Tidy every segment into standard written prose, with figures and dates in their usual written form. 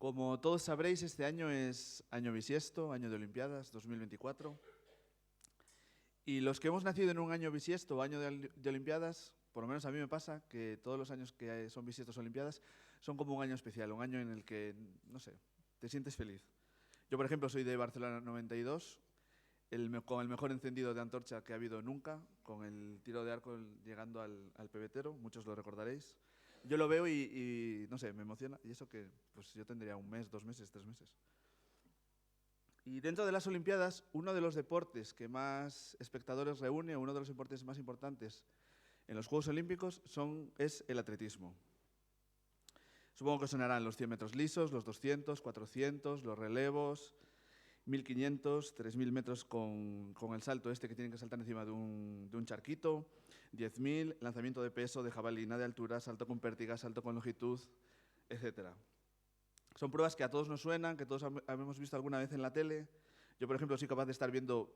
Como todos sabréis, este año es año bisiesto, año de Olimpiadas 2024. Y los que hemos nacido en un año bisiesto o año de Olimpiadas, por lo menos a mí me pasa que todos los años que son bisiestos o Olimpiadas son como un año especial, un año en el que, no sé, te sientes feliz. Yo, por ejemplo, soy de Barcelona 92, con el mejor encendido de antorcha que ha habido nunca, con el tiro de arco llegando al pebetero, muchos lo recordaréis. Yo lo veo y, no sé, me emociona. Y eso que pues yo tendría un mes, 2 meses, 3 meses. Y dentro de las Olimpiadas, uno de los deportes que más espectadores reúne, uno de los deportes más importantes en los Juegos Olímpicos es el atletismo. Supongo que sonarán los 100 metros lisos, los 200, 400, los relevos, 1500, 3000 metros con el salto este que tienen que saltar encima de un charquito, 10.000, lanzamiento de peso, de jabalina, de altura, salto con pértiga, salto con longitud, etc. Son pruebas que a todos nos suenan, que todos hemos visto alguna vez en la tele. Yo, por ejemplo, soy capaz de estar viendo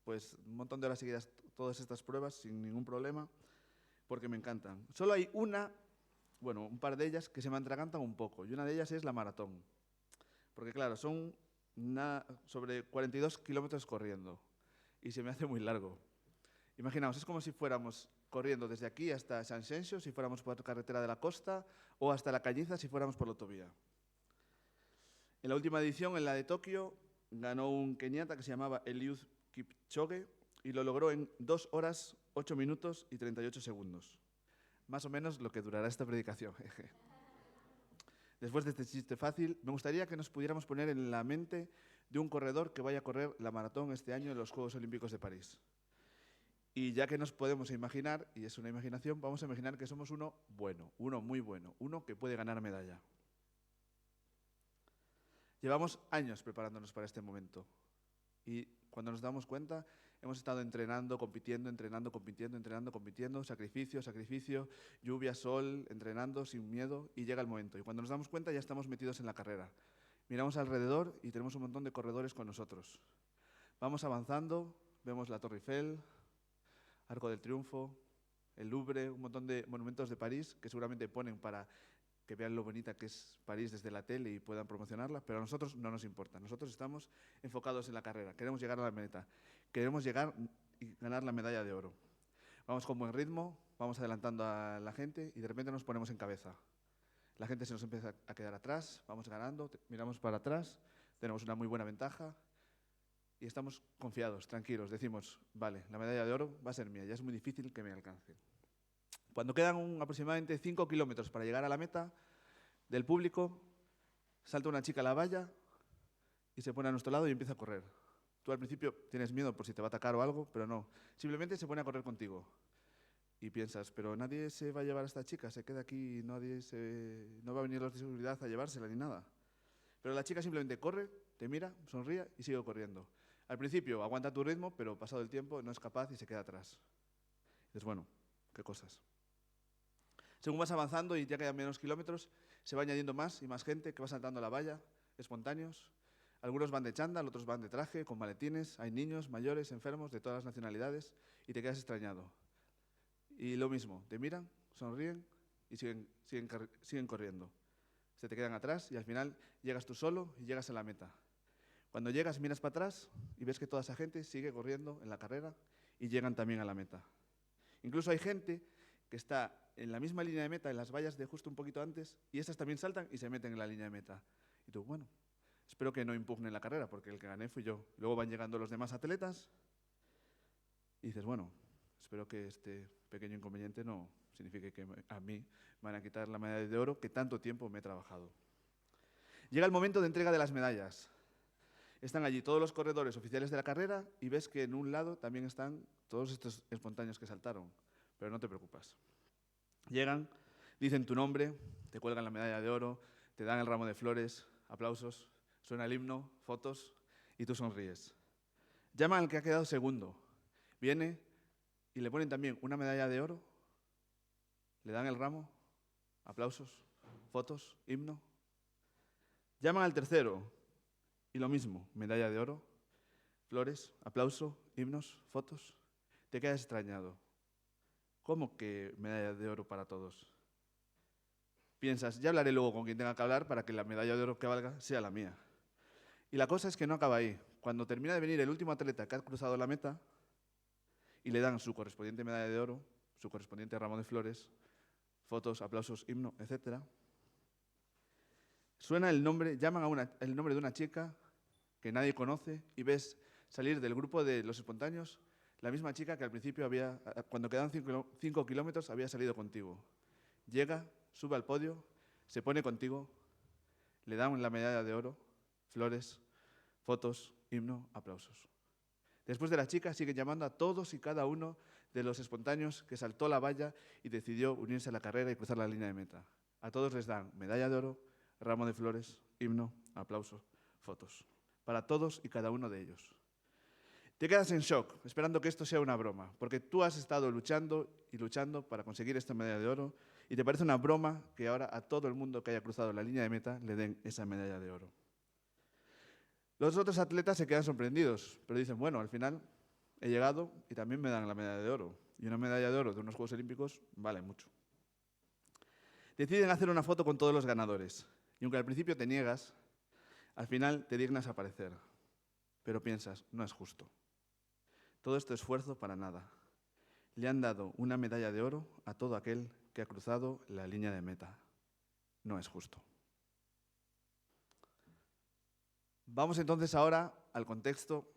pues, un montón de horas seguidas todas estas pruebas sin ningún problema, porque me encantan. Solo hay un par de ellas que se me atragantan un poco, y una de ellas es la maratón. Porque claro, son sobre 42 kilómetros corriendo, y se me hace muy largo. Imaginaos, es como si fuéramos corriendo desde aquí hasta San Xenxo, si fuéramos por la carretera de la costa, o hasta La Cañiza, si fuéramos por la autovía. En la última edición, en la de Tokio, ganó un keniata que se llamaba Eliud Kipchoge y lo logró en 2 horas, 8 minutos y 38 segundos. Más o menos lo que durará esta predicación. Después de este chiste fácil, me gustaría que nos pudiéramos poner en la mente de un corredor que vaya a correr la maratón este año en los Juegos Olímpicos de París. Y ya que nos podemos imaginar, y es una imaginación, vamos a imaginar que somos uno bueno, uno muy bueno, uno que puede ganar medalla. Llevamos años preparándonos para este momento y cuando nos damos cuenta hemos estado entrenando, compitiendo, sacrificio, sacrificio, lluvia, sol, entrenando sin miedo y llega el momento. Y cuando nos damos cuenta ya estamos metidos en la carrera. Miramos alrededor y tenemos un montón de corredores con nosotros. Vamos avanzando, vemos la Torre Eiffel, Arco del Triunfo, el Louvre, un montón de monumentos de París que seguramente ponen para que vean lo bonita que es París desde la tele y puedan promocionarla, pero a nosotros no nos importa. Nosotros estamos enfocados en la carrera, queremos llegar a la meta, queremos llegar y ganar la medalla de oro. Vamos con buen ritmo, vamos adelantando a la gente y de repente nos ponemos en cabeza. La gente se nos empieza a quedar atrás, vamos ganando, miramos para atrás, tenemos una muy buena ventaja y estamos confiados, tranquilos. Decimos, vale, la medalla de oro va a ser mía, ya es muy difícil que me alcance. Cuando quedan aproximadamente 5 kilómetros para llegar a la meta, del público salta una chica a la valla y se pone a nuestro lado y empieza a correr. Tú al principio tienes miedo por si te va a atacar o algo, pero no. Simplemente se pone a correr contigo. Y piensas, pero nadie se va a llevar a esta chica, se queda aquí, no va a venir los de seguridad a llevársela ni nada. Pero la chica simplemente corre, te mira, sonríe y sigue corriendo. Al principio aguanta tu ritmo, pero pasado el tiempo no es capaz y se queda atrás. Y dices, bueno, qué cosas. Según vas avanzando y ya quedan menos kilómetros, se va añadiendo más y más gente que va saltando a la valla, espontáneos. Algunos van de chándal, otros van de traje, con maletines. Hay niños, mayores, enfermos, de todas las nacionalidades y te quedas extrañado. Y lo mismo, te miran, sonríen y siguen corriendo. Se te quedan atrás y al final llegas tú solo y llegas a la meta. Cuando llegas, miras para atrás y ves que toda esa gente sigue corriendo en la carrera y llegan también a la meta. Incluso hay gente que está en la misma línea de meta, en las vallas de justo un poquito antes, y estas también saltan y se meten en la línea de meta. Y tú, bueno, espero que no impugnen la carrera, porque el que gané fui yo. Luego van llegando los demás atletas y dices, bueno, espero que este pequeño inconveniente no signifique que a mí me van a quitar la medalla de oro que tanto tiempo me he trabajado. Llega el momento de entrega de las medallas. Están allí todos los corredores oficiales de la carrera y ves que en un lado también están todos estos espontáneos que saltaron. Pero no te preocupas. Llegan, dicen tu nombre, te cuelgan la medalla de oro, te dan el ramo de flores, aplausos, suena el himno, fotos y tú sonríes. Llaman al que ha quedado segundo. Viene y le ponen también una medalla de oro, le dan el ramo, aplausos, fotos, himno. Llaman al tercero y lo mismo, medalla de oro, flores, aplauso, himnos, fotos. Te quedas extrañado. ¿Cómo que medalla de oro para todos? Piensas, ya hablaré luego con quien tenga que hablar para que la medalla de oro que valga sea la mía. Y la cosa es que no acaba ahí. Cuando termina de venir el último atleta que ha cruzado la meta y le dan su correspondiente medalla de oro, su correspondiente ramo de flores, fotos, aplausos, himno, etc., suena el nombre, llaman el nombre de una chica que nadie conoce y ves salir del grupo de los espontáneos la misma chica que al principio cuando quedaban 5 kilómetros, había salido contigo. Llega, sube al podio, se pone contigo, le dan la medalla de oro, flores, fotos, himno, aplausos. Después de la chica sigue llamando a todos y cada uno de los espontáneos que saltó la valla y decidió unirse a la carrera y cruzar la línea de meta. A todos les dan medalla de oro, ramo de flores, himno, aplausos, fotos. Para todos y cada uno de ellos. Te quedas en shock, esperando que esto sea una broma, porque tú has estado luchando y luchando para conseguir esta medalla de oro y te parece una broma que ahora a todo el mundo que haya cruzado la línea de meta le den esa medalla de oro. Los otros atletas se quedan sorprendidos, pero dicen, bueno, al final he llegado y también me dan la medalla de oro. Y una medalla de oro de unos Juegos Olímpicos vale mucho. Deciden hacer una foto con todos los ganadores. Y aunque al principio te niegas, al final te dignas a aparecer. Pero piensas, no es justo. Todo este esfuerzo para nada. Le han dado una medalla de oro a todo aquel que ha cruzado la línea de meta. No es justo. Vamos entonces ahora al contexto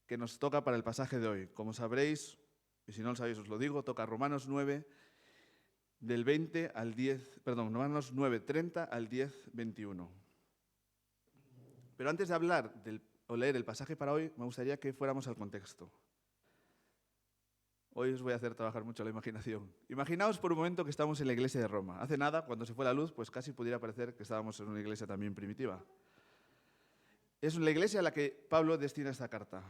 que nos toca para el pasaje de hoy. Como sabréis, y si no lo sabéis os lo digo, toca Romanos 9, del 20 al 10, perdón, Romanos 9, 30 al 10, 21. Pero antes de hablar o leer el pasaje para hoy, me gustaría que fuéramos al contexto. Hoy os voy a hacer trabajar mucho la imaginación. Imaginaos por un momento que estamos en la iglesia de Roma. Hace nada, cuando se fue la luz, pues casi pudiera parecer que estábamos en una iglesia también primitiva. Es la iglesia a la que Pablo destina esta carta.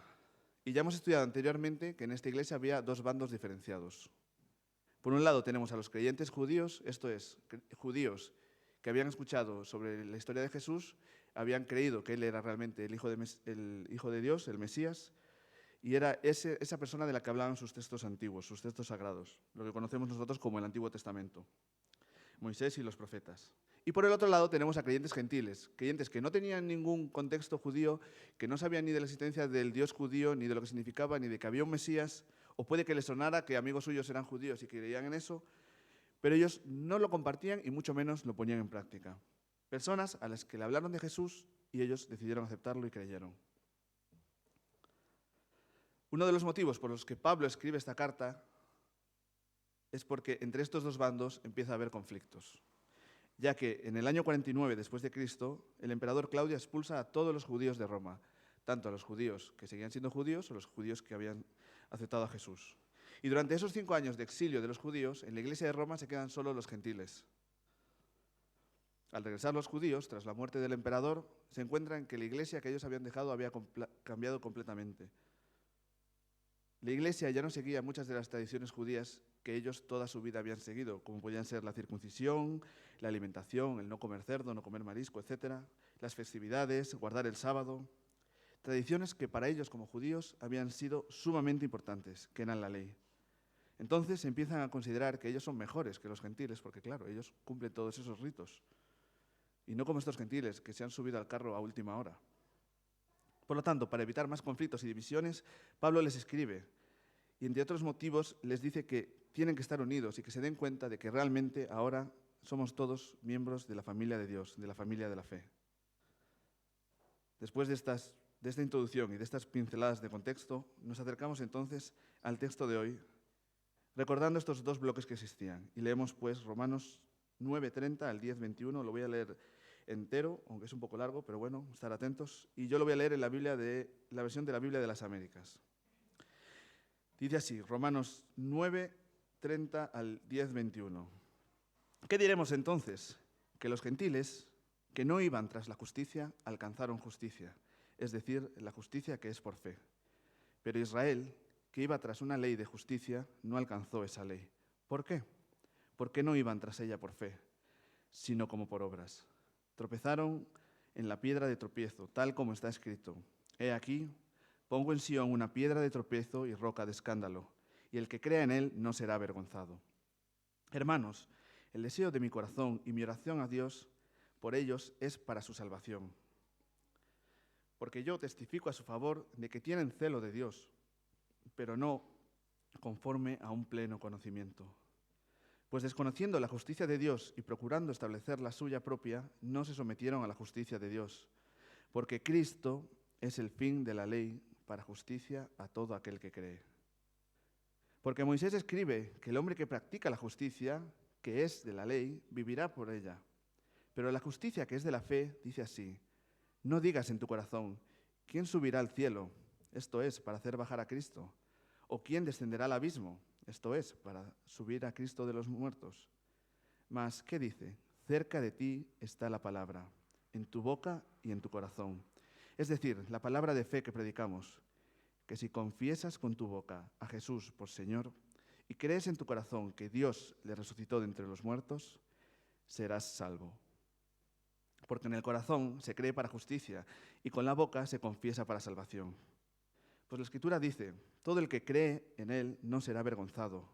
Y ya hemos estudiado anteriormente que en esta iglesia había dos bandos diferenciados. Por un lado tenemos a los creyentes judíos, esto es, judíos que habían escuchado sobre la historia de Jesús, habían creído que él era realmente el Hijo de Dios, el Mesías, y era esa persona de la que hablaban sus textos antiguos, sus textos sagrados, lo que conocemos nosotros como el Antiguo Testamento, Moisés y los profetas. Y por el otro lado tenemos a creyentes gentiles, creyentes que no tenían ningún contexto judío, que no sabían ni de la existencia del Dios judío, ni de lo que significaba, ni de que había un Mesías, o puede que les sonara que amigos suyos eran judíos y creían en eso, pero ellos no lo compartían y mucho menos lo ponían en práctica. Personas a las que le hablaron de Jesús y ellos decidieron aceptarlo y creyeron. Uno de los motivos por los que Pablo escribe esta carta es porque entre estos dos bandos empieza a haber conflictos, ya que en el año 49 después de Cristo, el emperador Claudio expulsa a todos los judíos de Roma, tanto a los judíos que seguían siendo judíos o los judíos que habían aceptado a Jesús. Y durante esos 5 años de exilio de los judíos, en la iglesia de Roma se quedan solo los gentiles. Al regresar los judíos, tras la muerte del emperador, se encuentran que la iglesia que ellos habían dejado había cambiado completamente. La iglesia ya no seguía muchas de las tradiciones judías que ellos toda su vida habían seguido, como podían ser la circuncisión, la alimentación, el no comer cerdo, no comer marisco, etc., las festividades, guardar el sábado, tradiciones que para ellos como judíos habían sido sumamente importantes, que eran la ley. Entonces empiezan a considerar que ellos son mejores que los gentiles, porque claro, ellos cumplen todos esos ritos. Y no como estos gentiles, que se han subido al carro a última hora. Por lo tanto, para evitar más conflictos y divisiones, Pablo les escribe y, entre otros motivos, les dice que tienen que estar unidos y que se den cuenta de que realmente ahora somos todos miembros de la familia de Dios, de la familia de la fe. Después de esta introducción y de estas pinceladas de contexto, nos acercamos entonces al texto de hoy, recordando estos dos bloques que existían. Y leemos pues Romanos 9:30 al 10:21, lo voy a leer entero, aunque es un poco largo, pero bueno, estar atentos. Y yo lo voy a leer en la versión de la Biblia de las Américas. Dice así, Romanos 9:30 al 10:21. ¿Qué diremos entonces? Que los gentiles que no iban tras la justicia alcanzaron justicia, es decir, la justicia que es por fe. Pero Israel, que iba tras una ley de justicia, no alcanzó esa ley. ¿Por qué? Porque no iban tras ella por fe, sino como por obras. Tropezaron en la piedra de tropiezo, tal como está escrito. He aquí, pongo en Sión una piedra de tropiezo y roca de escándalo, y el que crea en él no será avergonzado. Hermanos, El deseo de mi corazón y mi oración a Dios por ellos es para su salvación. Porque yo testifico a su favor de que tienen celo de Dios, pero no conforme a un pleno conocimiento. Pues desconociendo la justicia de Dios y procurando establecer la suya propia, no se sometieron a la justicia de Dios, porque Cristo es el fin de la ley para justicia a todo aquel que cree. Porque Moisés escribe que el hombre que practica la justicia, que es de la ley, vivirá por ella. Pero la justicia que es de la fe dice así: no digas en tu corazón, ¿quién subirá al cielo? Esto es, para hacer bajar a Cristo. ¿O quién descenderá al abismo? Esto es, para subir a Cristo de los muertos. Mas, ¿qué dice? Cerca de ti está la palabra, en tu boca y en tu corazón. Es decir, la palabra de fe que predicamos, que si confiesas con tu boca a Jesús por Señor y crees en tu corazón que Dios le resucitó de entre los muertos, serás salvo. Porque en el corazón se cree para justicia y con la boca se confiesa para salvación. Pues la Escritura dice: todo el que cree en Él no será avergonzado,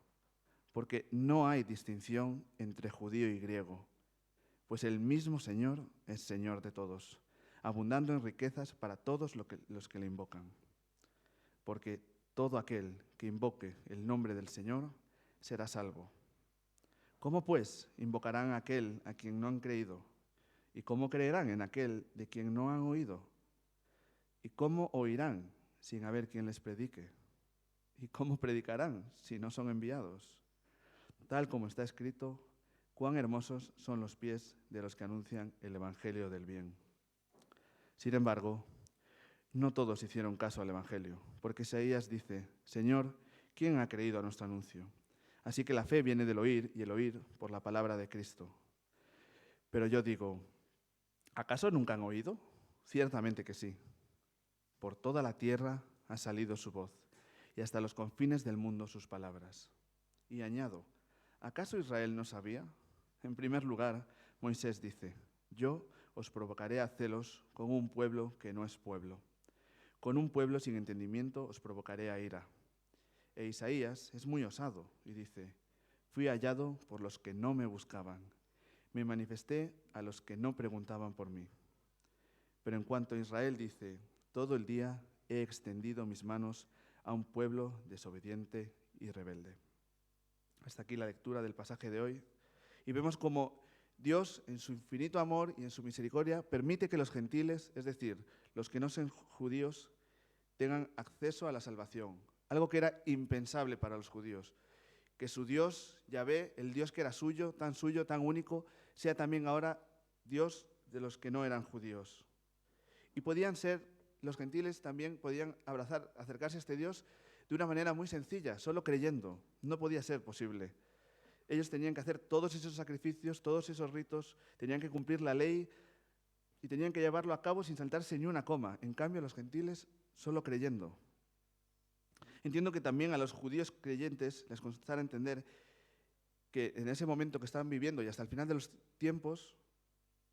porque no hay distinción entre judío y griego, pues el mismo Señor es Señor de todos, abundando en riquezas para todos los que le invocan. Porque todo aquel que invoque el nombre del Señor será salvo. ¿Cómo pues invocarán a aquel a quien no han creído? ¿Y cómo creerán en aquel de quien no han oído? ¿Y cómo oirán sin haber quien les predique? ¿Y cómo predicarán si no son enviados? Tal como está escrito: cuán hermosos son los pies de los que anuncian el evangelio del bien. Sin embargo, no todos hicieron caso al evangelio, porque Isaías dice: Señor, ¿quién ha creído a nuestro anuncio? Así que la fe viene del oír y el oír por la palabra de Cristo. Pero yo digo, ¿acaso nunca han oído? Ciertamente que sí. Por toda la tierra ha salido su voz, y hasta los confines del mundo sus palabras. Y añado, ¿acaso Israel no sabía? En primer lugar, Moisés dice: yo os provocaré a celos con un pueblo que no es pueblo. Con un pueblo sin entendimiento os provocaré a ira. E Isaías es muy osado y dice: fui hallado por los que no me buscaban. Me manifesté a los que no preguntaban por mí. Pero en cuanto a Israel dice: todo el día he extendido mis manos a un pueblo desobediente y rebelde. Hasta aquí la lectura del pasaje de hoy. Y vemos cómo Dios, en su infinito amor y en su misericordia, permite que los gentiles, es decir, los que no son judíos, tengan acceso a la salvación. Algo que era impensable para los judíos. Que su Dios, Yahvé, el Dios que era suyo, tan único, sea también ahora Dios de los que no eran judíos. Y los gentiles también podían acercarse a este Dios de una manera muy sencilla, solo creyendo. No podía ser posible. Ellos tenían que hacer todos esos sacrificios, todos esos ritos, tenían que cumplir la ley y tenían que llevarlo a cabo sin saltarse ni una coma. En cambio, los gentiles solo creyendo. Entiendo que también a los judíos creyentes les costará entender que en ese momento que estaban viviendo y hasta el final de los tiempos,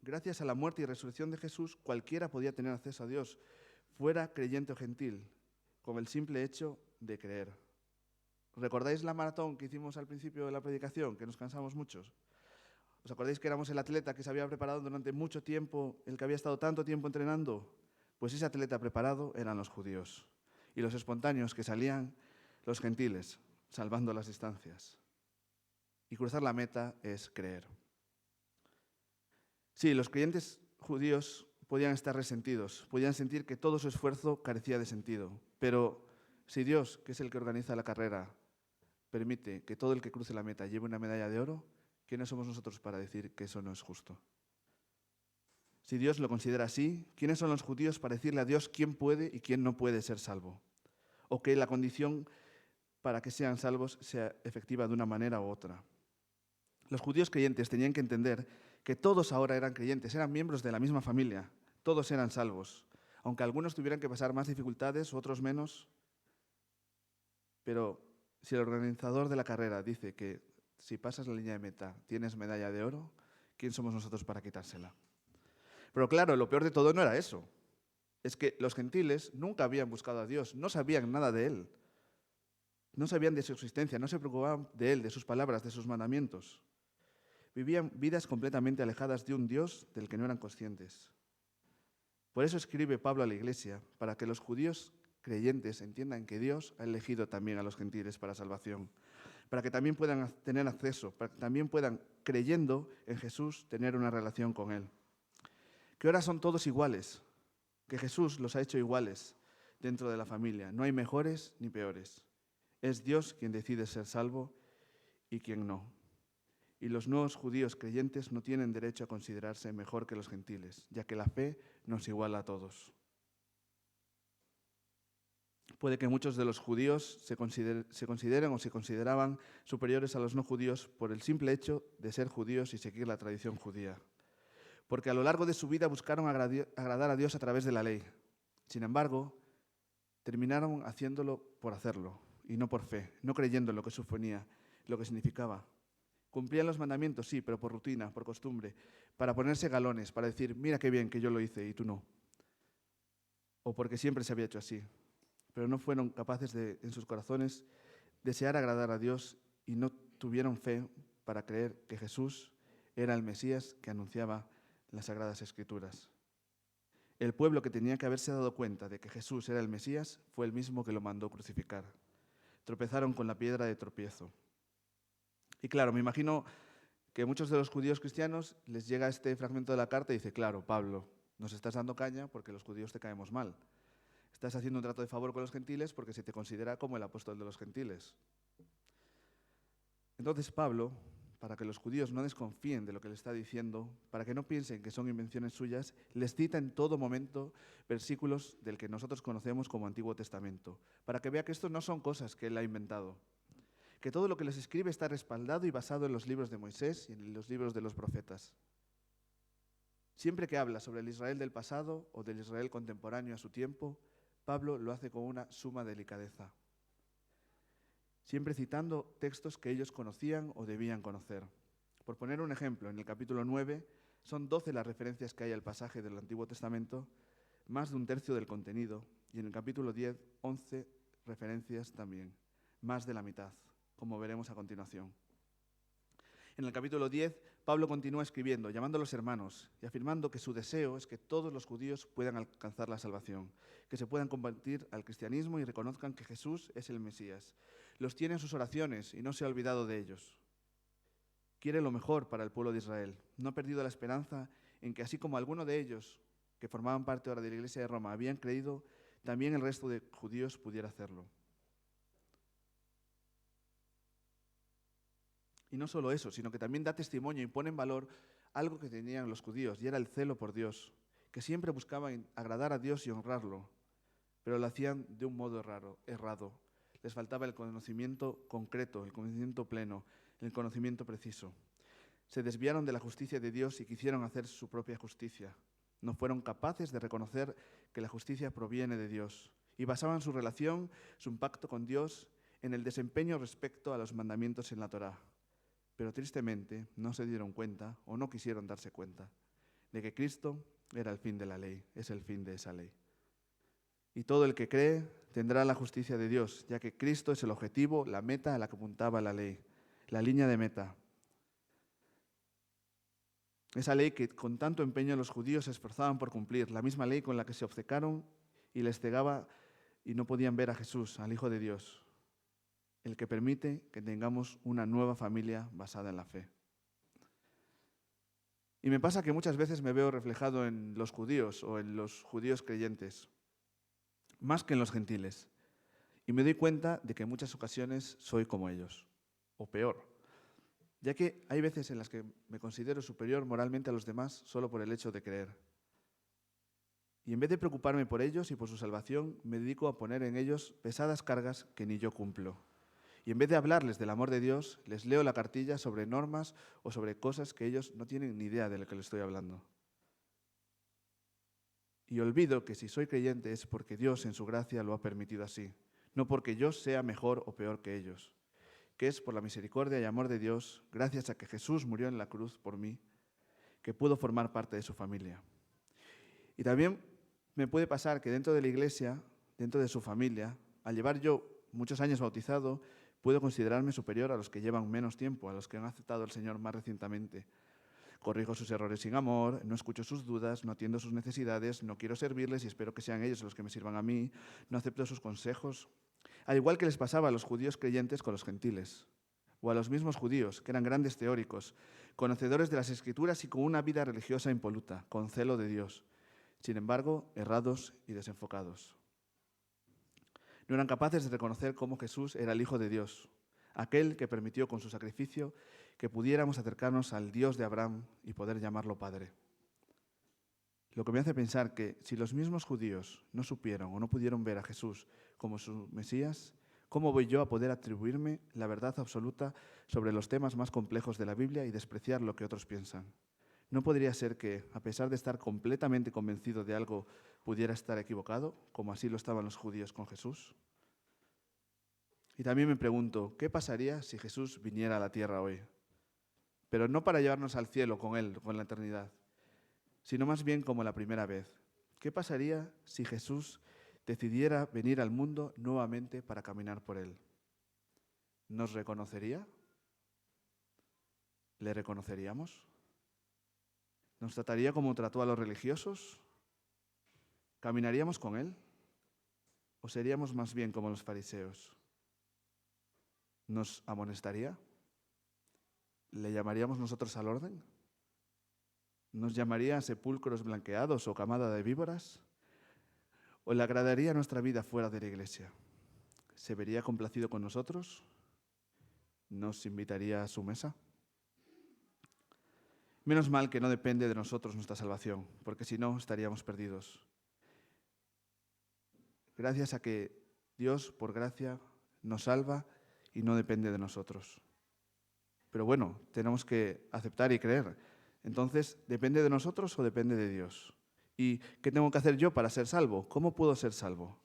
gracias a la muerte y resurrección de Jesús, cualquiera podía tener acceso a Dios, fuera creyente o gentil, con el simple hecho de creer. ¿Recordáis la maratón que hicimos al principio de la predicación, que nos cansamos muchos? ¿Os acordáis que éramos el atleta que se había preparado durante mucho tiempo, el que había estado tanto tiempo entrenando? Pues ese atleta preparado eran los judíos. Y los espontáneos que salían, los gentiles, salvando las distancias. Y cruzar la meta es creer. Sí, los creyentes judíos podían estar resentidos, podían sentir que todo su esfuerzo carecía de sentido. Pero si Dios, que es el que organiza la carrera, permite que todo el que cruce la meta lleve una medalla de oro, ¿quiénes somos nosotros para decir que eso no es justo? Si Dios lo considera así, ¿quiénes son los judíos para decirle a Dios quién puede y quién no puede ser salvo? O que la condición para que sean salvos sea efectiva de una manera u otra. Los judíos creyentes tenían que entender que todos ahora eran creyentes, eran miembros de la misma familia, todos eran salvos, aunque algunos tuvieran que pasar más dificultades, otros menos. Pero si el organizador de la carrera dice que si pasas la línea de meta tienes medalla de oro, ¿quién somos nosotros para quitársela? Pero claro, lo peor de todo no era eso. Es que los gentiles nunca habían buscado a Dios, no sabían nada de Él. No sabían de su existencia, no se preocupaban de Él, de sus palabras, de sus mandamientos. Vivían vidas completamente alejadas de un Dios del que no eran conscientes. Por eso escribe Pablo a la iglesia, para que los judíos creyentes entiendan que Dios ha elegido también a los gentiles para salvación, para que también puedan tener acceso, para que también puedan, creyendo en Jesús, tener una relación con Él. Que ahora son todos iguales, que Jesús los ha hecho iguales dentro de la familia. No hay mejores ni peores. Es Dios quien decide ser salvo y quien no. Y los nuevos judíos creyentes no tienen derecho a considerarse mejor que los gentiles, ya que la fe nos iguala a todos. Puede que muchos de los judíos se consideren o se consideraban superiores a los no judíos por el simple hecho de ser judíos y seguir la tradición judía, porque a lo largo de su vida buscaron agradar a Dios a través de la ley. Sin embargo, terminaron haciéndolo por hacerlo y no por fe, no creyendo en lo que suponía, lo que significaba. Cumplían los mandamientos, sí, pero por rutina, por costumbre, para ponerse galones, para decir, mira qué bien que yo lo hice y tú no. O porque siempre se había hecho así. Pero no fueron capaces de, en sus corazones, desear agradar a Dios y no tuvieron fe para creer que Jesús era el Mesías que anunciaba las Sagradas Escrituras. El pueblo que tenía que haberse dado cuenta de que Jesús era el Mesías fue el mismo que lo mandó crucificar. Tropezaron con la piedra de tropiezo. Y claro, me imagino que a muchos de los judíos cristianos les llega este fragmento de la carta y dice, claro, Pablo, nos estás dando caña porque los judíos te caemos mal. Estás haciendo un trato de favor con los gentiles porque se te considera como el apóstol de los gentiles. Entonces Pablo, para que los judíos no desconfíen de lo que le está diciendo, para que no piensen que son invenciones suyas, les cita en todo momento versículos del que nosotros conocemos como Antiguo Testamento, para que vea que estos no son cosas que él ha inventado, que todo lo que les escribe está respaldado y basado en los libros de Moisés y en los libros de los profetas. Siempre que habla sobre el Israel del pasado o del Israel contemporáneo a su tiempo, Pablo lo hace con una suma delicadeza, siempre citando textos que ellos conocían o debían conocer. Por poner un ejemplo, en el capítulo 9 son 12 las referencias que hay al pasaje del Antiguo Testamento, más de un tercio del contenido, y en el capítulo 10, 11 referencias también, más de la mitad, como veremos a continuación. En el capítulo 10, Pablo continúa escribiendo, llamando a los hermanos y afirmando que su deseo es que todos los judíos puedan alcanzar la salvación, que se puedan convertir al cristianismo y reconozcan que Jesús es el Mesías. Los tiene en sus oraciones y no se ha olvidado de ellos. Quiere lo mejor para el pueblo de Israel. No ha perdido la esperanza en que así como algunos de ellos, que formaban parte ahora de la Iglesia de Roma, habían creído, también el resto de judíos pudiera hacerlo. Y no solo eso, sino que también da testimonio y pone en valor algo que tenían los judíos, y era el celo por Dios, que siempre buscaban agradar a Dios y honrarlo, pero lo hacían de un modo errado. Les faltaba el conocimiento concreto, el conocimiento pleno, el conocimiento preciso. Se desviaron de la justicia de Dios y quisieron hacer su propia justicia. No fueron capaces de reconocer que la justicia proviene de Dios y basaban su relación, su pacto con Dios, en el desempeño respecto a los mandamientos en la Torá. Pero tristemente no se dieron cuenta o no quisieron darse cuenta de que Cristo era el fin de la ley, es el fin de esa ley. Y todo el que cree tendrá la justicia de Dios, ya que Cristo es el objetivo, la meta a la que apuntaba la ley, la línea de meta. Esa ley que con tanto empeño los judíos se esforzaban por cumplir, la misma ley con la que se obcecaron y les cegaba y no podían ver a Jesús, al Hijo de Dios, el que permite que tengamos una nueva familia basada en la fe. Y me pasa que muchas veces me veo reflejado en los judíos o en los judíos creyentes, más que en los gentiles. Y me doy cuenta de que en muchas ocasiones soy como ellos, o peor, ya que hay veces en las que me considero superior moralmente a los demás solo por el hecho de creer. Y en vez de preocuparme por ellos y por su salvación, me dedico a poner en ellos pesadas cargas que ni yo cumplo. Y en vez de hablarles del amor de Dios, les leo la cartilla sobre normas o sobre cosas que ellos no tienen ni idea de lo que les estoy hablando. Y olvido que si soy creyente es porque Dios en su gracia lo ha permitido así, no porque yo sea mejor o peor que ellos, que es por la misericordia y amor de Dios, gracias a que Jesús murió en la cruz por mí, que puedo formar parte de su familia. Y también me puede pasar que dentro de la iglesia, dentro de su familia, al llevar yo muchos años bautizado, Puedo considerarme superior a los que llevan menos tiempo, a los que han aceptado al Señor más recientemente. Corrijo sus errores sin amor, no escucho sus dudas, no atiendo sus necesidades, no quiero servirles y espero que sean ellos los que me sirvan a mí, no acepto sus consejos. Al igual que les pasaba a los judíos creyentes con los gentiles, o a los mismos judíos, que eran grandes teóricos, conocedores de las Escrituras y con una vida religiosa impoluta, con celo de Dios, sin embargo, errados y desenfocados. No eran capaces de reconocer cómo Jesús era el Hijo de Dios, aquel que permitió con su sacrificio que pudiéramos acercarnos al Dios de Abraham y poder llamarlo Padre. Lo que me hace pensar que si los mismos judíos no supieron o no pudieron ver a Jesús como su Mesías, ¿cómo voy yo a poder atribuirme la verdad absoluta sobre los temas más complejos de la Biblia y despreciar lo que otros piensan? ¿No podría ser que, a pesar de estar completamente convencido de algo, pudiera estar equivocado, como así lo estaban los judíos con Jesús? Y también me pregunto, ¿qué pasaría si Jesús viniera a la tierra hoy? Pero no para llevarnos al cielo con Él, con la eternidad, sino más bien como la primera vez. ¿Qué pasaría si Jesús decidiera venir al mundo nuevamente para caminar por Él? ¿Nos reconocería? ¿Le reconoceríamos? ¿Nos trataría como trató a los religiosos? ¿Caminaríamos con Él? ¿O seríamos más bien como los fariseos? ¿Nos amonestaría? ¿Le llamaríamos nosotros al orden? ¿Nos llamaría sepulcros blanqueados o camada de víboras? ¿O le agradaría nuestra vida fuera de la iglesia? ¿Se vería complacido con nosotros? ¿Nos invitaría a su mesa? Menos mal que no depende de nosotros nuestra salvación, porque si no estaríamos perdidos. Gracias a que Dios, por gracia, nos salva y no depende de nosotros. Pero bueno, tenemos que aceptar y creer. Entonces, ¿depende de nosotros o depende de Dios? ¿Y qué tengo que hacer yo para ser salvo? ¿Cómo puedo ser salvo?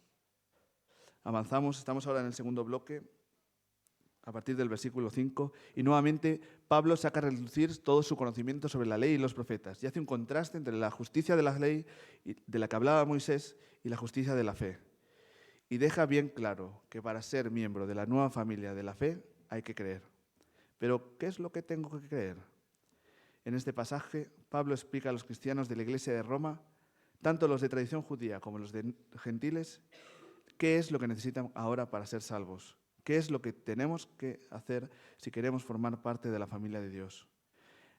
Avanzamos, estamos ahora en el segundo bloque, a partir del versículo 5, y nuevamente Pablo saca a relucir todo su conocimiento sobre la ley y los profetas y hace un contraste entre la justicia de la ley de la que hablaba Moisés y la justicia de la fe. Y deja bien claro que para ser miembro de la nueva familia de la fe hay que creer. Pero, ¿qué es lo que tengo que creer? En este pasaje, Pablo explica a los cristianos de la Iglesia de Roma, tanto los de tradición judía como los de gentiles, qué es lo que necesitan ahora para ser salvos. ¿Qué es lo que tenemos que hacer si queremos formar parte de la familia de Dios?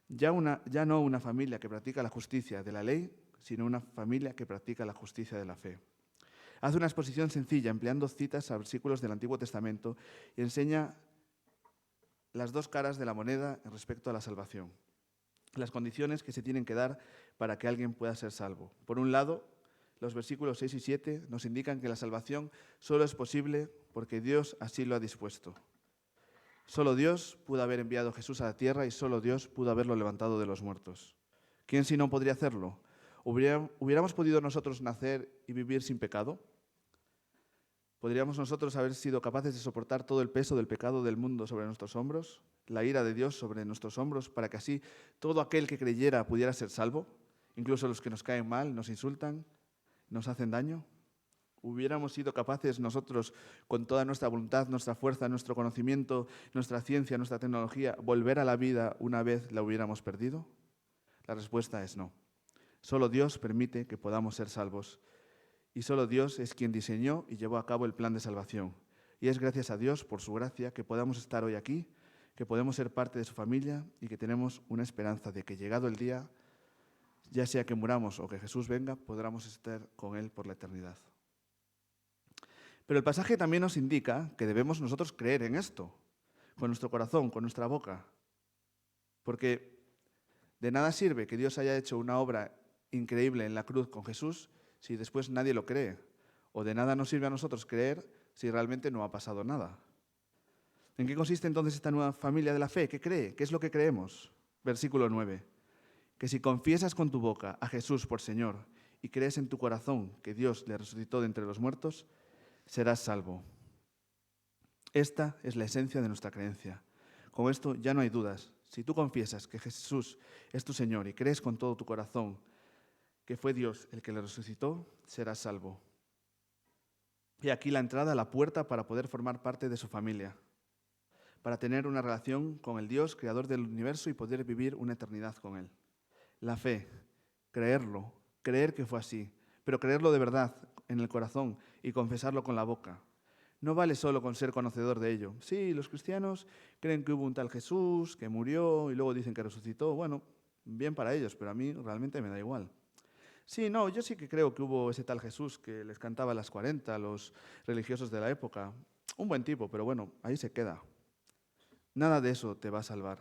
Ya no una familia que practica la justicia de la ley, sino una familia que practica la justicia de la fe. Hace una exposición sencilla, empleando citas a versículos del Antiguo Testamento y enseña las dos caras de la moneda respecto a la salvación. Las condiciones que se tienen que dar para que alguien pueda ser salvo. Por un lado, los versículos 6 y 7 nos indican que la salvación solo es posible porque Dios así lo ha dispuesto. Solo Dios pudo haber enviado a Jesús a la tierra y solo Dios pudo haberlo levantado de los muertos. ¿Quién si no podría hacerlo? ¿Hubiéramos podido nosotros nacer y vivir sin pecado? ¿Podríamos nosotros haber sido capaces de soportar todo el peso del pecado del mundo sobre nuestros hombros? ¿La ira de Dios sobre nuestros hombros para que así todo aquel que creyera pudiera ser salvo? Incluso los que nos caen mal, nos insultan, nos hacen daño. ¿Hubiéramos sido capaces nosotros, con toda nuestra voluntad, nuestra fuerza, nuestro conocimiento, nuestra ciencia, nuestra tecnología, volver a la vida una vez la hubiéramos perdido? La respuesta es no. Solo Dios permite que podamos ser salvos. Y solo Dios es quien diseñó y llevó a cabo el plan de salvación. Y es gracias a Dios, por su gracia, que podamos estar hoy aquí, que podemos ser parte de su familia y que tenemos una esperanza de que llegado el día, ya sea que muramos o que Jesús venga, podamos estar con Él por la eternidad. Pero el pasaje también nos indica que debemos nosotros creer en esto, con nuestro corazón, con nuestra boca. Porque de nada sirve que Dios haya hecho una obra increíble en la cruz con Jesús si después nadie lo cree. O de nada nos sirve a nosotros creer si realmente no ha pasado nada. ¿En qué consiste entonces esta nueva familia de la fe? ¿Qué cree? ¿Qué es lo que creemos? Versículo 9. Que si confiesas con tu boca a Jesús por Señor y crees en tu corazón que Dios le resucitó de entre los muertos, serás salvo. Esta es la esencia de nuestra creencia. Con esto ya no hay dudas. Si tú confiesas que Jesús es tu Señor y crees con todo tu corazón que fue Dios el que le resucitó, serás salvo. Y aquí la entrada, la puerta para poder formar parte de su familia. para tener una relación con el Dios, creador del universo, y poder vivir una eternidad con Él. La fe, creerlo, creer que fue así, pero creerlo de verdad en el corazón y confesarlo con la boca. No vale solo con ser conocedor de ello. Sí, los cristianos creen que hubo un tal Jesús que murió y luego dicen que resucitó. Bueno, bien para ellos, pero a mí realmente me da igual. Sí, no, yo sí que creo que hubo ese tal Jesús que les cantaba a las 40 a los religiosos de la época. Un buen tipo, pero bueno, ahí se queda. Nada de eso te va a salvar.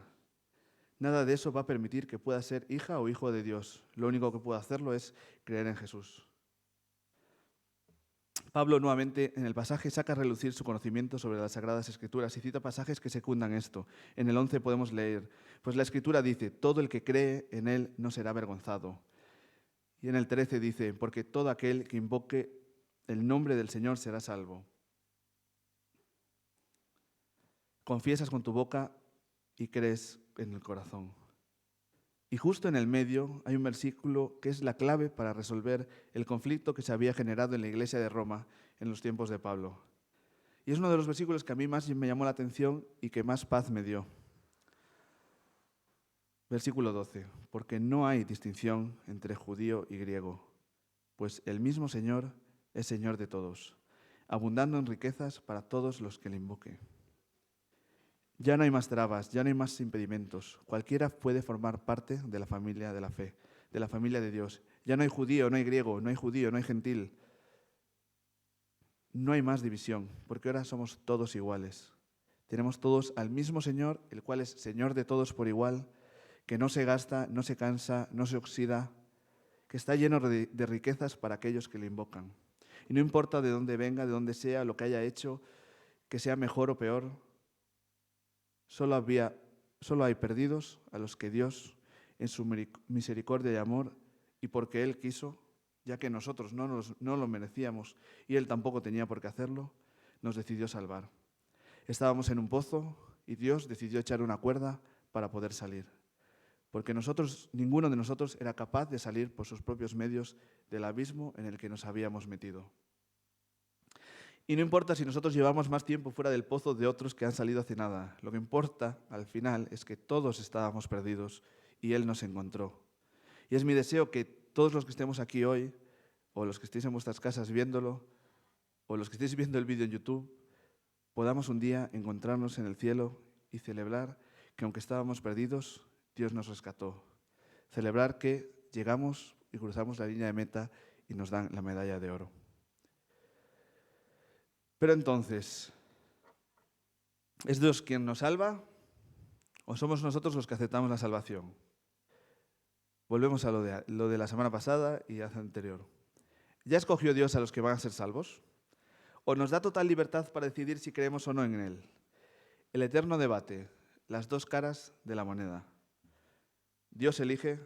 Nada de eso va a permitir que puedas ser hija o hijo de Dios. Lo único que puede hacerlo es creer en Jesús. Pablo nuevamente en el pasaje saca a relucir su conocimiento sobre las Sagradas Escrituras y cita pasajes que secundan esto. En el 11 podemos leer, pues la Escritura dice, todo el que cree en Él no será avergonzado. Y en el 13 dice, porque todo aquel que invoque el nombre del Señor será salvo. Confiesas con tu boca y crees en el corazón. Y justo en el medio hay un versículo que es la clave para resolver el conflicto que se había generado en la iglesia de Roma en los tiempos de Pablo. Y es uno de los versículos que a mí más me llamó la atención y que más paz me dio. Versículo 12. Porque no hay distinción entre judío y griego, pues el mismo Señor es Señor de todos, abundando en riquezas para todos los que le invoquen. Ya no hay más trabas, ya no hay más impedimentos. Cualquiera puede formar parte de la familia de la fe, de la familia de Dios. Ya no hay judío, no hay griego, no hay judío, no hay gentil. No hay más división, porque ahora somos todos iguales. Tenemos todos al mismo Señor, el cual es Señor de todos por igual, que no se gasta, no se cansa, no se oxida, que está lleno de riquezas para aquellos que le invocan. Y no importa de dónde venga, de dónde sea, lo que haya hecho, que sea mejor o peor, solo hay perdidos a los que Dios, en su misericordia y amor, y porque Él quiso, ya que nosotros no lo merecíamos y Él tampoco tenía por qué hacerlo, nos decidió salvar. Estábamos en un pozo y Dios decidió echar una cuerda para poder salir. Porque ninguno de nosotros era capaz de salir por sus propios medios del abismo en el que nos habíamos metido. Y no importa si nosotros llevamos más tiempo fuera del pozo de otros que han salido hace nada. Lo que importa, al final, es que todos estábamos perdidos y Él nos encontró. Y es mi deseo que todos los que estemos aquí hoy, o los que estéis en vuestras casas viéndolo, o los que estéis viendo el vídeo en YouTube, podamos un día encontrarnos en el cielo y celebrar que aunque estábamos perdidos, Dios nos rescató. Celebrar que llegamos y cruzamos la línea de meta y nos dan la medalla de oro. Pero entonces, ¿es Dios quien nos salva o somos nosotros los que aceptamos la salvación? Volvemos a lo de la semana pasada y hace anterior. ¿Ya escogió Dios a los que van a ser salvos? ¿O nos da total libertad para decidir si creemos o no en Él? El eterno debate, las dos caras de la moneda. Dios elige,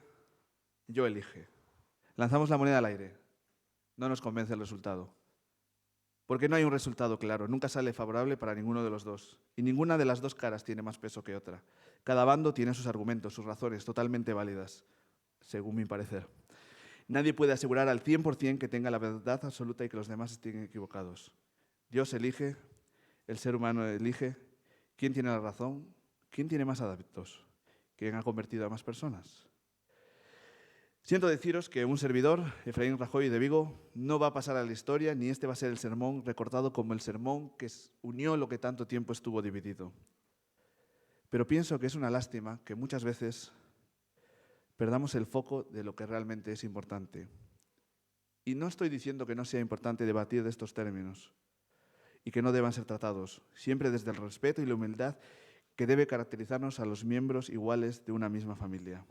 yo elige. Lanzamos la moneda al aire. No nos convence el resultado. Porque no hay un resultado claro, nunca sale favorable para ninguno de los dos. Y ninguna de las dos caras tiene más peso que otra. Cada bando tiene sus argumentos, sus razones, totalmente válidas, según mi parecer. Nadie puede asegurar al 100% que tenga la verdad absoluta y que los demás estén equivocados. Dios elige, el ser humano elige. ¿Quién tiene la razón? ¿Quién tiene más adeptos? ¿Quién ha convertido a más personas? Siento deciros que un servidor, Efraín Rajoy de Vigo, no va a pasar a la historia, ni este va a ser el sermón recordado como el sermón que unió lo que tanto tiempo estuvo dividido. Pero pienso que es una lástima que muchas veces perdamos el foco de lo que realmente es importante. Y no estoy diciendo que no sea importante debatir de estos términos y que no deban ser tratados, siempre desde el respeto y la humildad que debe caracterizarnos a los miembros iguales de una misma familia.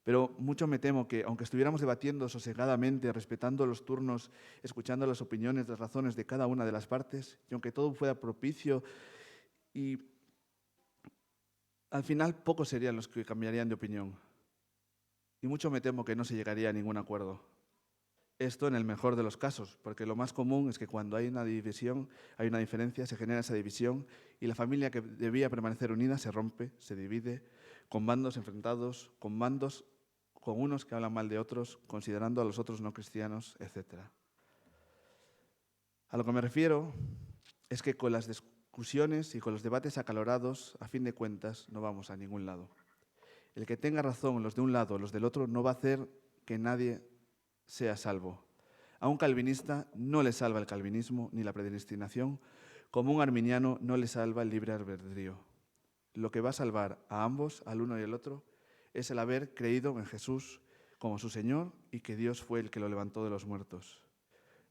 Pero mucho me temo que, aunque estuviéramos debatiendo sosegadamente, respetando los turnos, escuchando las opiniones, las razones de cada una de las partes, y aunque todo fuera propicio, y al final pocos serían los que cambiarían de opinión. Y mucho me temo que no se llegaría a ningún acuerdo. Esto en el mejor de los casos, porque lo más común es que cuando hay una división, hay una diferencia, se genera esa división y la familia que debía permanecer unida se rompe, se divide, con bandos enfrentados, con unos que hablan mal de otros, considerando a los otros no cristianos, etc. A lo que me refiero es que con discusiones y con los debates acalorados, a fin de cuentas, no vamos a ningún lado. El que tenga razón, los de un lado o los del otro, no va a hacer que nadie sea salvo. A un calvinista no le salva el calvinismo ni la predestinación, como un arminiano no le salva el libre albedrío. Lo que va a salvar a ambos, al uno y al otro, es el haber creído en Jesús como su Señor y que Dios fue el que lo levantó de los muertos.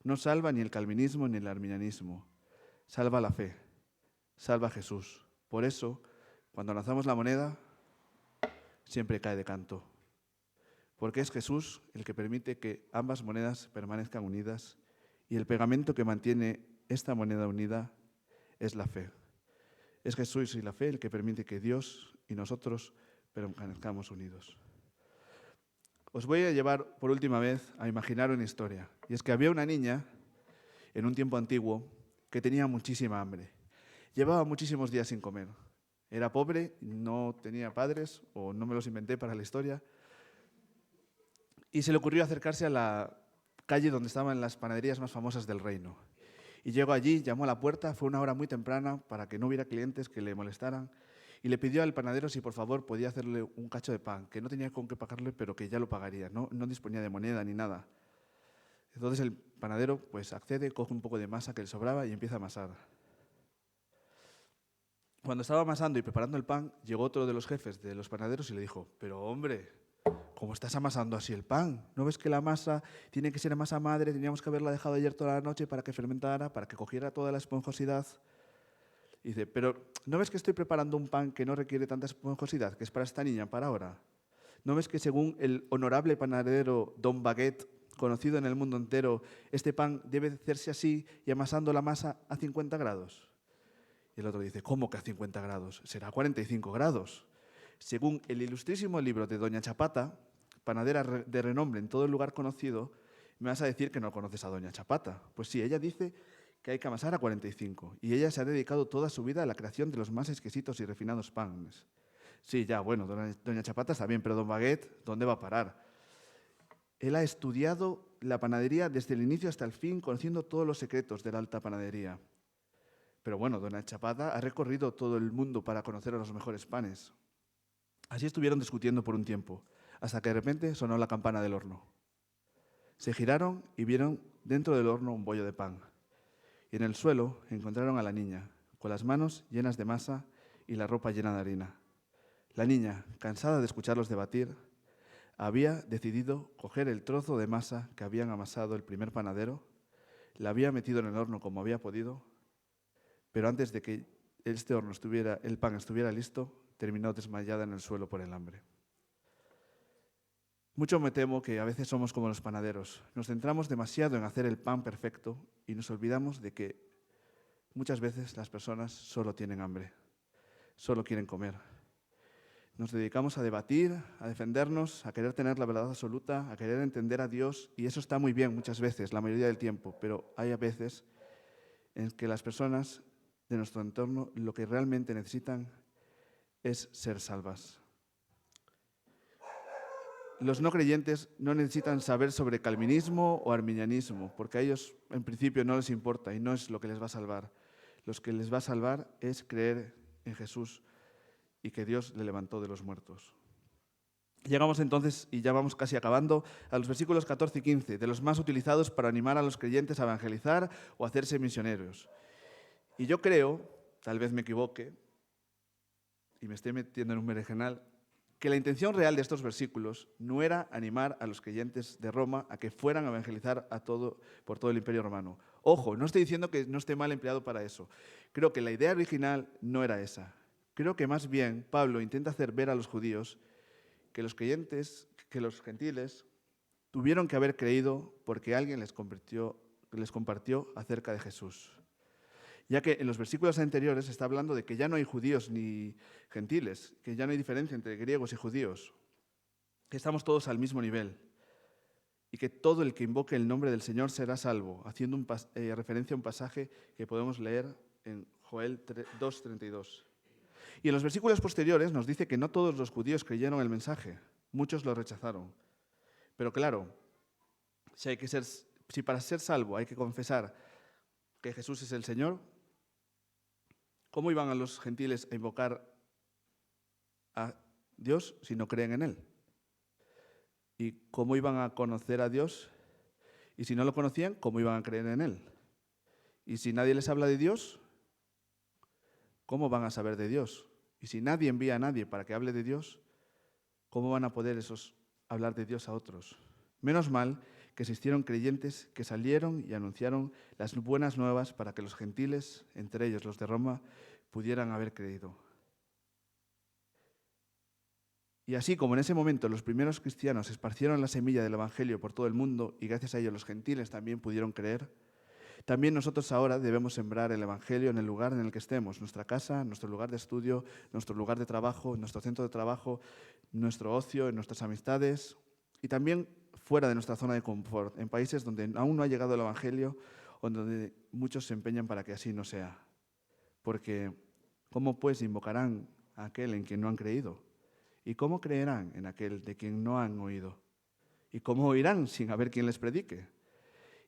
No salva ni el calvinismo ni el arminianismo. Salva la fe. Salva a Jesús. Por eso, cuando lanzamos la moneda, siempre cae de canto. Porque es Jesús el que permite que ambas monedas permanezcan unidas y el pegamento que mantiene esta moneda unida es la fe. Es Jesús y la fe el que permite que Dios y nosotros permanezcamos unidos. Os voy a llevar por última vez a imaginar una historia. Y es que había una niña en un tiempo antiguo que tenía muchísima hambre. Llevaba muchísimos días sin comer. Era pobre, no tenía padres, o no me los inventé para la historia. Y se le ocurrió acercarse a la calle donde estaban las panaderías más famosas del reino. Y llegó allí, llamó a la puerta, fue una hora muy temprana para que no hubiera clientes que le molestaran, y le pidió al panadero si por favor podía hacerle un cacho de pan, que no tenía con qué pagarle, pero que ya lo pagaría, no disponía de moneda ni nada. Entonces el panadero pues accede, coge un poco de masa que le sobraba y empieza a amasar. Cuando estaba amasando y preparando el pan, llegó otro de los jefes de los panaderos y le dijo: pero hombre, ¿cómo estás amasando así el pan? ¿No ves que la masa tiene que ser masa madre? Teníamos que haberla dejado ayer toda la noche para que fermentara, para que cogiera toda la esponjosidad. Y dice: pero ¿no ves que estoy preparando un pan que no requiere tanta esponjosidad, que es para esta niña, para ahora? ¿No ves que según el honorable panadero Don Baguette, conocido en el mundo entero, este pan debe hacerse así y amasando la masa a 50 grados? Y el otro dice: ¿cómo que a 50 grados? Será a 45 grados. Según el ilustrísimo libro de Doña Chapata, panadera de renombre en todo el lugar conocido, me vas a decir que no conoces a Doña Chapata. Pues sí, ella dice que hay que amasar a 45 y ella se ha dedicado toda su vida a la creación de los más exquisitos y refinados panes. Sí, ya, bueno, Doña Chapata está bien, pero Don Baguette, ¿dónde va a parar? Él ha estudiado la panadería desde el inicio hasta el fin, conociendo todos los secretos de la alta panadería. Pero bueno, Doña Chapata ha recorrido todo el mundo para conocer a los mejores panes. Así estuvieron discutiendo por un tiempo, hasta que de repente sonó la campana del horno. Se giraron y vieron dentro del horno un bollo de pan. Y en el suelo encontraron a la niña, con las manos llenas de masa y la ropa llena de harina. La niña, cansada de escucharlos debatir, había decidido coger el trozo de masa que habían amasado el primer panadero, la había metido en el horno como había podido, pero antes de que el pan estuviera listo, terminó desmayada en el suelo por el hambre. Mucho me temo que a veces somos como los panaderos. Nos centramos demasiado en hacer el pan perfecto y nos olvidamos de que muchas veces las personas solo tienen hambre, solo quieren comer. Nos dedicamos a debatir, a defendernos, a querer tener la verdad absoluta, a querer entender a Dios, y eso está muy bien muchas veces, la mayoría del tiempo, pero hay a veces en que las personas de nuestro entorno lo que realmente necesitan es ser salvas. Los no creyentes no necesitan saber sobre calvinismo o arminianismo, porque a ellos en principio no les importa y no es lo que les va a salvar. Lo que les va a salvar es creer en Jesús y que Dios le levantó de los muertos. Llegamos entonces, y ya vamos casi acabando, a los versículos 14 y 15, de los más utilizados para animar a los creyentes a evangelizar o a hacerse misioneros. Y yo creo, tal vez me equivoque, y me estoy metiendo en un berenjenal, que la intención real de estos versículos no era animar a los creyentes de Roma a que fueran a evangelizar por todo el Imperio Romano. Ojo, no estoy diciendo que no esté mal empleado para eso. Creo que la idea original no era esa. Creo que más bien Pablo intenta hacer ver a los judíos que los gentiles tuvieron que haber creído porque alguien les compartió acerca de Jesús. Ya que en los versículos anteriores se está hablando de que ya no hay judíos ni gentiles, que ya no hay diferencia entre griegos y judíos, que estamos todos al mismo nivel y que todo el que invoque el nombre del Señor será salvo, haciendo referencia a un pasaje que podemos leer en Joel 2:32. Y en los versículos posteriores nos dice que no todos los judíos creyeron el mensaje, muchos lo rechazaron. Pero claro, si para ser salvo hay que confesar que Jesús es el Señor, ¿Cómo iban a los gentiles a invocar a Dios si no creen en Él? ¿Y cómo iban a conocer a Dios? Y si no lo conocían, ¿cómo iban a creer en Él? Y si nadie les habla de Dios, ¿cómo van a saber de Dios? Y si nadie envía a nadie para que hable de Dios, ¿cómo van a poder esos hablar de Dios a otros? Menos mal que existieron creyentes que salieron y anunciaron las buenas nuevas para que los gentiles, entre ellos los de Roma, pudieran haber creído. Y así como en ese momento los primeros cristianos esparcieron la semilla del Evangelio por todo el mundo y gracias a ello los gentiles también pudieron creer, también nosotros ahora debemos sembrar el Evangelio en el lugar en el que estemos, nuestra casa, nuestro lugar de estudio, nuestro lugar de trabajo, nuestro centro de trabajo, nuestro ocio, en nuestras amistades y también fuera de nuestra zona de confort, en países donde aún no ha llegado el Evangelio o donde muchos se empeñan para que así no sea. Porque, ¿cómo pues invocarán a aquel en quien no han creído? ¿Y cómo creerán en aquel de quien no han oído? ¿Y cómo oirán sin haber quien les predique?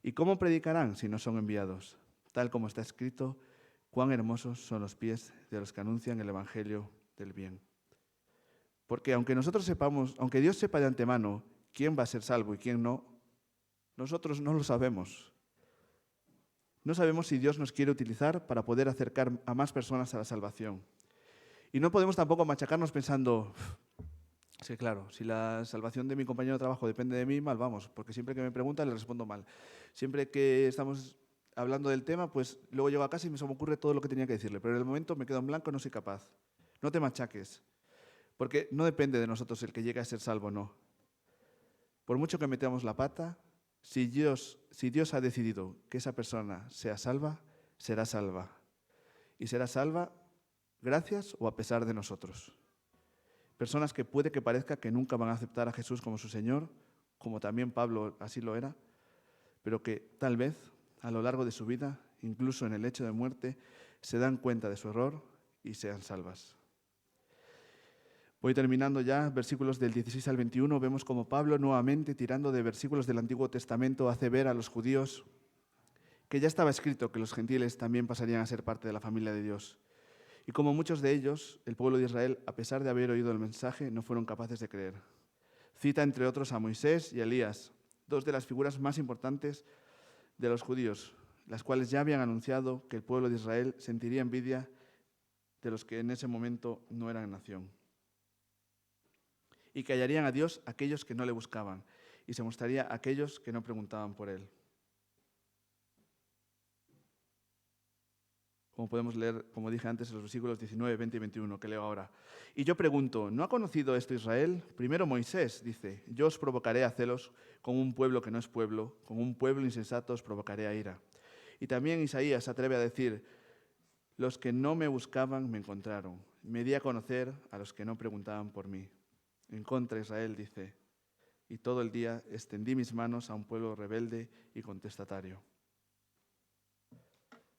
¿Y cómo predicarán si no son enviados? Tal como está escrito, cuán hermosos son los pies de los que anuncian el Evangelio del bien. Porque aunque nosotros sepamos, aunque Dios sepa de antemano quién va a ser salvo y quién no, nosotros no lo sabemos. No sabemos si Dios nos quiere utilizar para poder acercar a más personas a la salvación. Y no podemos tampoco machacarnos pensando, sí, claro, si la salvación de mi compañero de trabajo depende de mí, mal vamos, porque siempre que me preguntan le respondo mal. Siempre que estamos hablando del tema, pues luego llego a casa y se me ocurre todo lo que tenía que decirle, pero en el momento me quedo en blanco, no soy capaz. No te machaques, porque no depende de nosotros el que llegue a ser salvo o no. Por mucho que metamos la pata, si Dios ha decidido que esa persona sea salva, será salva. Y será salva gracias o a pesar de nosotros. Personas que puede que parezca que nunca van a aceptar a Jesús como su Señor, como también Pablo así lo era, pero que tal vez a lo largo de su vida, incluso en el lecho de muerte, se dan cuenta de su error y sean salvas. Voy terminando ya, versículos del 16 al 21, vemos como Pablo nuevamente, tirando de versículos del Antiguo Testamento, hace ver a los judíos que ya estaba escrito que los gentiles también pasarían a ser parte de la familia de Dios. Y como muchos de ellos, el pueblo de Israel, a pesar de haber oído el mensaje, no fueron capaces de creer. Cita entre otros a Moisés y a Elías, dos de las figuras más importantes de los judíos, las cuales ya habían anunciado que el pueblo de Israel sentiría envidia de los que en ese momento no eran nación. Y que hallarían a Dios aquellos que no le buscaban, y se mostraría a aquellos que no preguntaban por él. Como podemos leer, como dije antes, en los versículos 19, 20 y 21, que leo ahora. Y yo pregunto, ¿no ha conocido esto Israel? Primero Moisés dice, yo os provocaré a celos con un pueblo que no es pueblo, con un pueblo insensato os provocaré a ira. Y también Isaías se atreve a decir, los que no me buscaban me encontraron, me di a conocer a los que no preguntaban por mí. En contra Israel dice, y todo el día extendí mis manos a un pueblo rebelde y contestatario.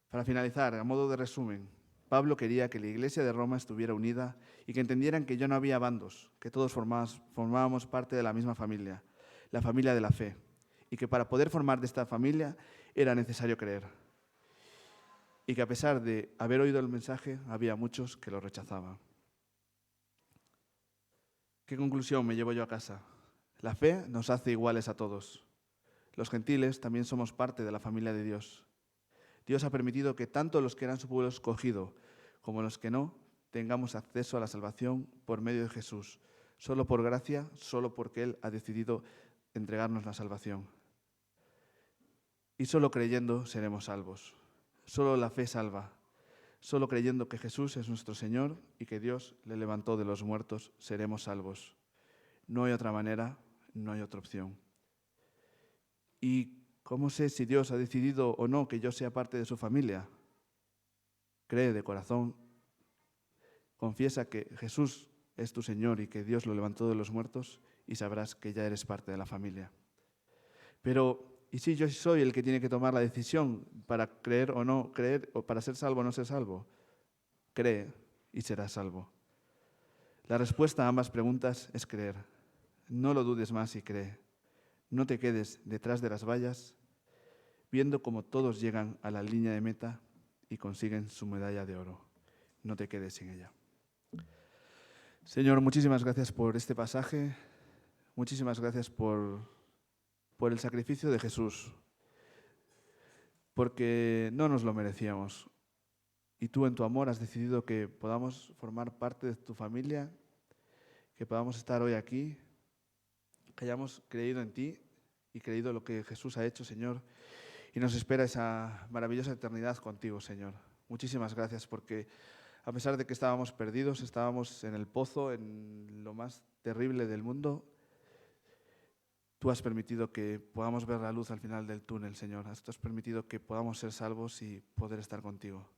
Para finalizar, a modo de resumen, Pablo quería que la Iglesia de Roma estuviera unida y que entendieran que ya no había bandos, que todos formábamos parte de la misma familia, la familia de la fe, y que para poder formar de esta familia era necesario creer. Y que a pesar de haber oído el mensaje, había muchos que lo rechazaban. ¿Qué conclusión me llevo yo a casa? La fe nos hace iguales a todos. Los gentiles también somos parte de la familia de Dios. Dios ha permitido que tanto los que eran su pueblo escogido como los que no tengamos acceso a la salvación por medio de Jesús, solo por gracia, solo porque Él ha decidido entregarnos la salvación. Y solo creyendo seremos salvos. Solo la fe salva. Solo creyendo que Jesús es nuestro Señor y que Dios le levantó de los muertos, seremos salvos. No hay otra manera, no hay otra opción. ¿Y cómo sé si Dios ha decidido o no que yo sea parte de su familia? Cree de corazón, confiesa que Jesús es tu Señor y que Dios lo levantó de los muertos y sabrás que ya eres parte de la familia. Pero, ¿y si yo soy el que tiene que tomar la decisión para creer o no creer, o para ser salvo o no ser salvo? Cree y serás salvo. La respuesta a ambas preguntas es creer. No lo dudes más y cree. No te quedes detrás de las vallas, viendo cómo todos llegan a la línea de meta y consiguen su medalla de oro. no te quedes sin ella. Señor, muchísimas gracias por este pasaje, muchísimas gracias por el sacrificio de Jesús, porque no nos lo merecíamos. Y tú en tu amor has decidido que podamos formar parte de tu familia, que podamos estar hoy aquí, que hayamos creído en ti y creído lo que Jesús ha hecho, Señor. Y nos espera esa maravillosa eternidad contigo, Señor. Muchísimas gracias porque a pesar de que estábamos perdidos, estábamos en el pozo, en lo más terrible del mundo, tú has permitido que podamos ver la luz al final del túnel, Señor. Tú has permitido que podamos ser salvos y poder estar contigo.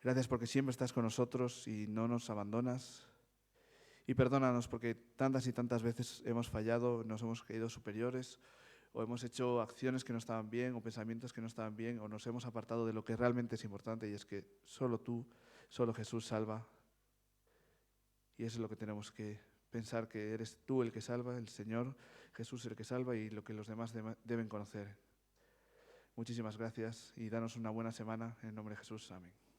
Gracias porque siempre estás con nosotros y no nos abandonas. Y perdónanos porque tantas y tantas veces hemos fallado, nos hemos creído superiores, o hemos hecho acciones que no estaban bien, o pensamientos que no estaban bien, o nos hemos apartado de lo que realmente es importante, y es que solo tú, solo Jesús salva. Y eso es lo que tenemos que pensar, que eres tú el que salva, el Señor Jesús el que salva, y lo que los demás deben conocer. Muchísimas gracias y danos una buena semana. En nombre de Jesús, amén.